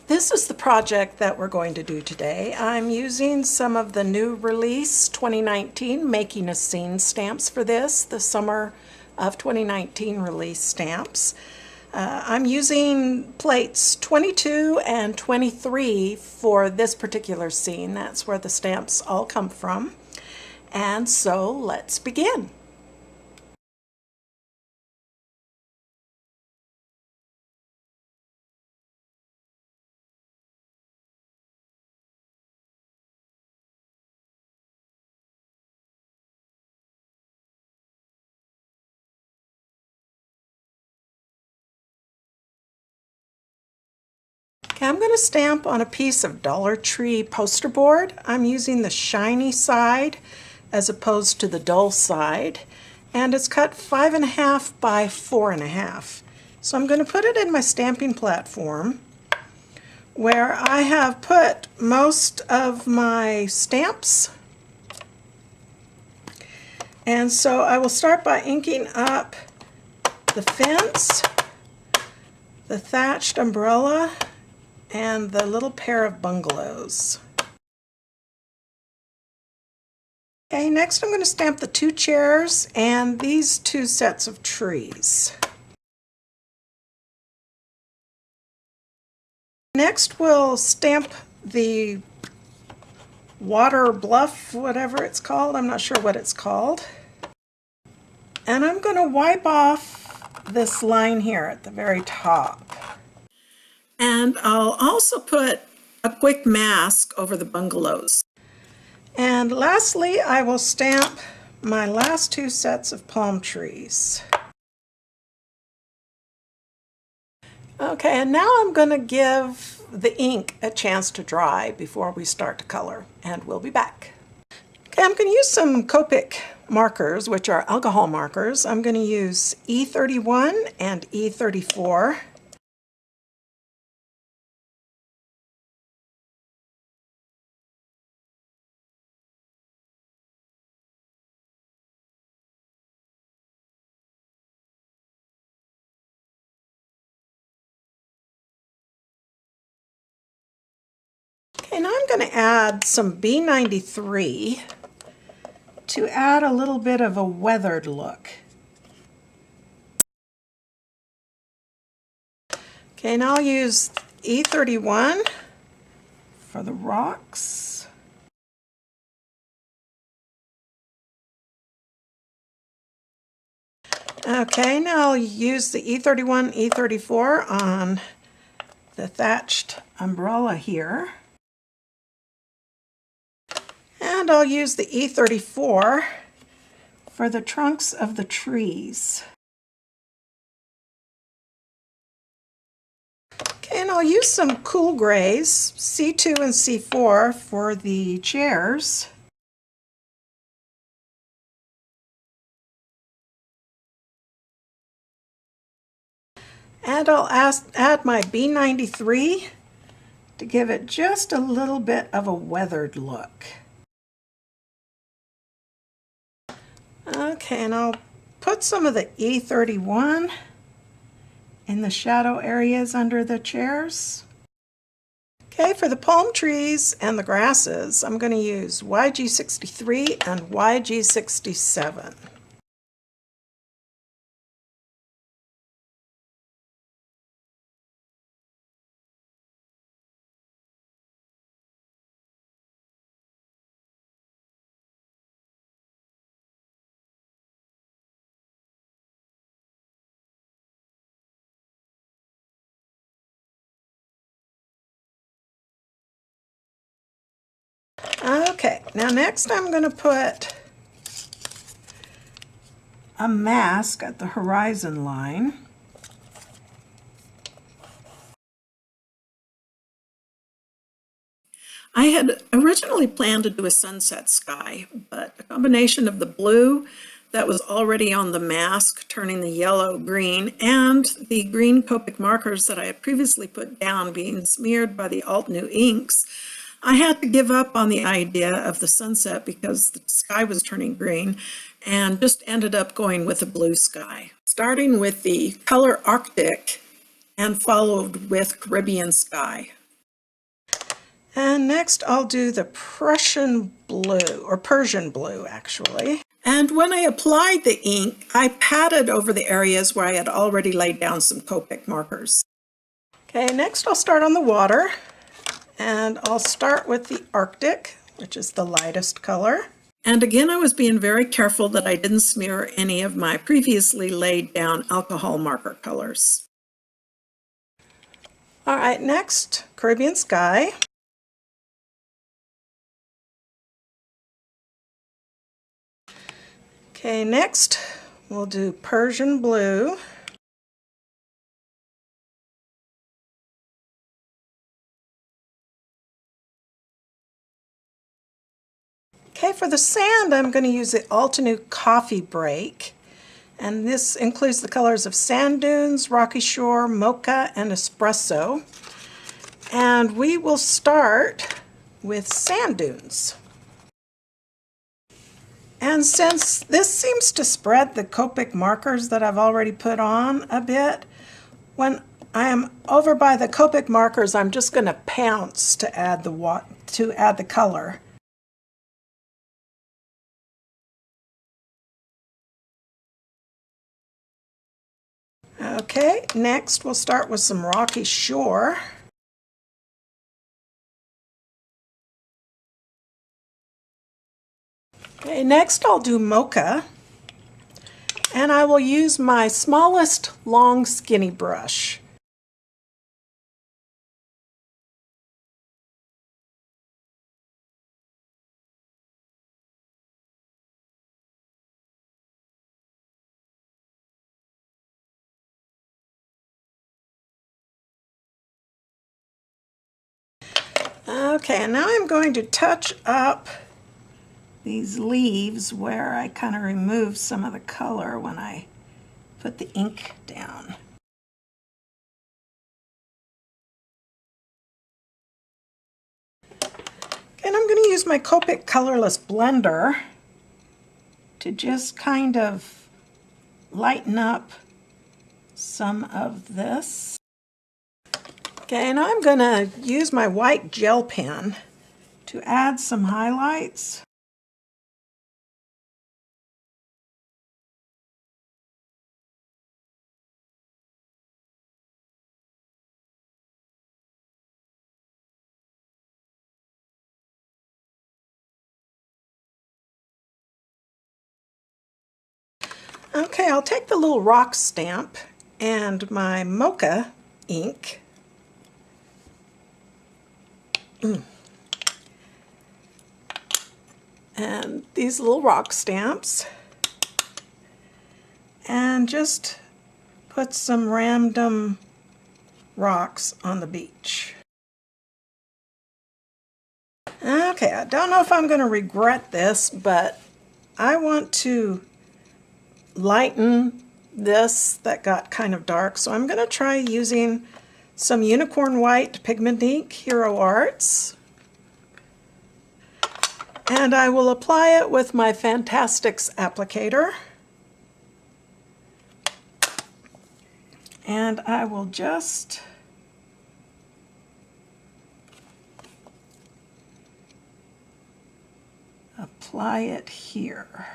This is the project that we're going to do today. I'm using some of the new release 2019 Making A Scene stamps for this, the summer of 2019 release stamps. I'm using plates 22 and 23 for this particular scene. That's where the stamps all come from. And so let's begin. Okay, I'm going to stamp on a piece of Dollar Tree poster board. I'm using the shiny side as opposed to the dull side, and it's cut 5.5 by 4.5. So I'm going to put it in my stamping platform where I have put most of my stamps. And so I will start by inking up the fence, the thatched umbrella, and the little pair of bungalows. Okay, next I'm going to stamp the 2 chairs and these 2 sets of trees. Next we'll stamp the water bluff, whatever it's called. I'm not sure what it's called. And I'm going to wipe off this line here at the very top. And I'll also put a quick mask over the bungalows. And lastly, I will stamp my last 2 sets of palm trees. Okay, and now I'm going to give the ink a chance to dry before we start to color, and we'll be back. Okay, I'm going to use some Copic markers, which are alcohol markers. I'm going to use E31 and E34. Okay, now I'm going to add some B93 to add a little bit of a weathered look. Okay, now I'll use E31 for the rocks. Okay, now I'll use the E31, E34 on the thatched umbrella here. And I'll use the E34 for the trunks of the trees. Okay, and I'll use some cool grays, C2 and C4 for the chairs. And I'll add my B93 to give it just a little bit of a weathered look. Okay, and I'll put some of the E31 in the shadow areas under the chairs. Okay, for the palm trees and the grasses, I'm going to use YG63 and YG67. Okay, now next I'm going to put a mask at the horizon line. I had originally planned to do a sunset sky, but a combination of the blue that was already on the mask, turning the yellow green, and the green Copic markers that I had previously put down being smeared by the Altenew Inks, I had to give up on the idea of the sunset because the sky was turning green and just ended up going with a blue sky. Starting with the color Arctic and followed with Caribbean sky. And next I'll do the Prussian blue, or Persian blue actually. And when I applied the ink, I patted over the areas where I had already laid down some Copic markers. Okay, next I'll start on the water, and I'll start with the Arctic, which is the lightest color. And again, I was being very careful that I didn't smear any of my previously laid down alcohol marker colors. All right, next, Caribbean Sky. Okay, next we'll do Persian Blue. Okay, for the sand, I'm going to use the Altenew Coffee Break. And this includes the colors of Sand Dunes, Rocky Shore, Mocha, and Espresso. And we will start with Sand Dunes. And since this seems to spread the Copic markers that I've already put on a bit, when I am over by the Copic markers, I'm just going to pounce to add the color. Okay, next we'll start with some Rocky Shore. Okay, next I'll do Mocha, and I will use my smallest long skinny brush. Okay, and now I'm going to touch up these leaves where I kind of remove some of the color when I put the ink down. And I'm going to use my Copic colorless blender to just kind of lighten up some of this. Okay, and I'm going to use my white gel pen to add some highlights. Okay, I'll take the little rock stamp and my Mocha ink. And these little rock stamps, and just put some random rocks on the beach. Okay, I don't know if I'm going to regret this, but I want to lighten this that got kind of dark, so I'm going to try using some Unicorn White pigment ink, Hero Arts, and I will apply it with my Fantastics applicator, and I will just apply it here.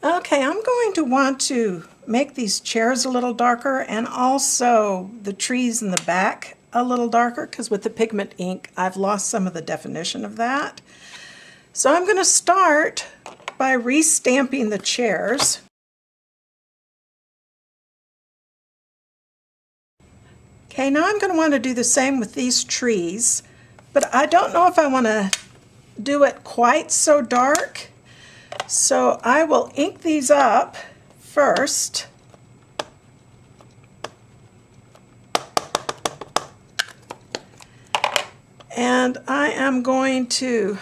Okay, I'm going to want to make these chairs a little darker, and also the trees in the back a little darker, because with the pigment ink I've lost some of the definition of that. So I'm going to start by re-stamping the chairs. Okay, now I'm going to want to do the same with these trees, but I don't know if I want to do it quite so dark. So I will ink these up first. And I am going to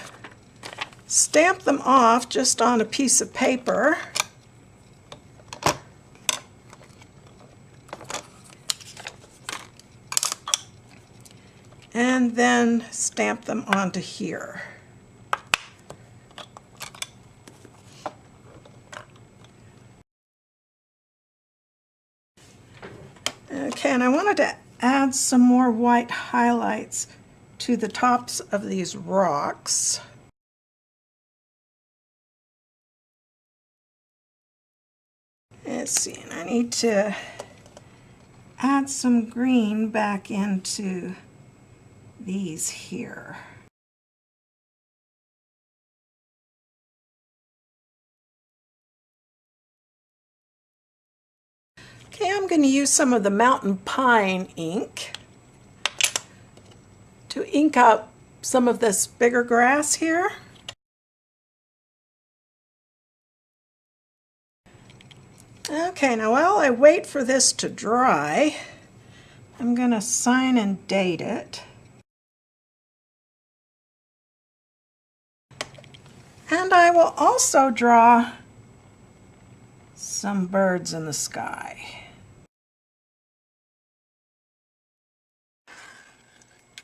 stamp them off just on a piece of paper. And then stamp them onto here. Okay, and I wanted to add some more white highlights to the tops of these rocks. Let's see, and I need to add some green back into these here. Okay, I'm going to use some of the Mountain Pine ink to ink up some of this bigger grass here. Okay, now while I wait for this to dry, I'm going to sign and date it. And I will also draw some birds in the sky.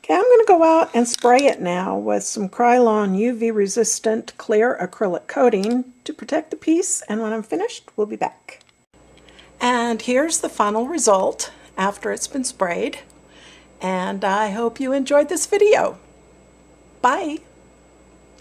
Okay, I'm going to go out and spray it now with some Krylon UV-resistant clear acrylic coating to protect the piece, and when I'm finished, we'll be back. And here's the final result after it's been sprayed, and I hope you enjoyed this video. Bye!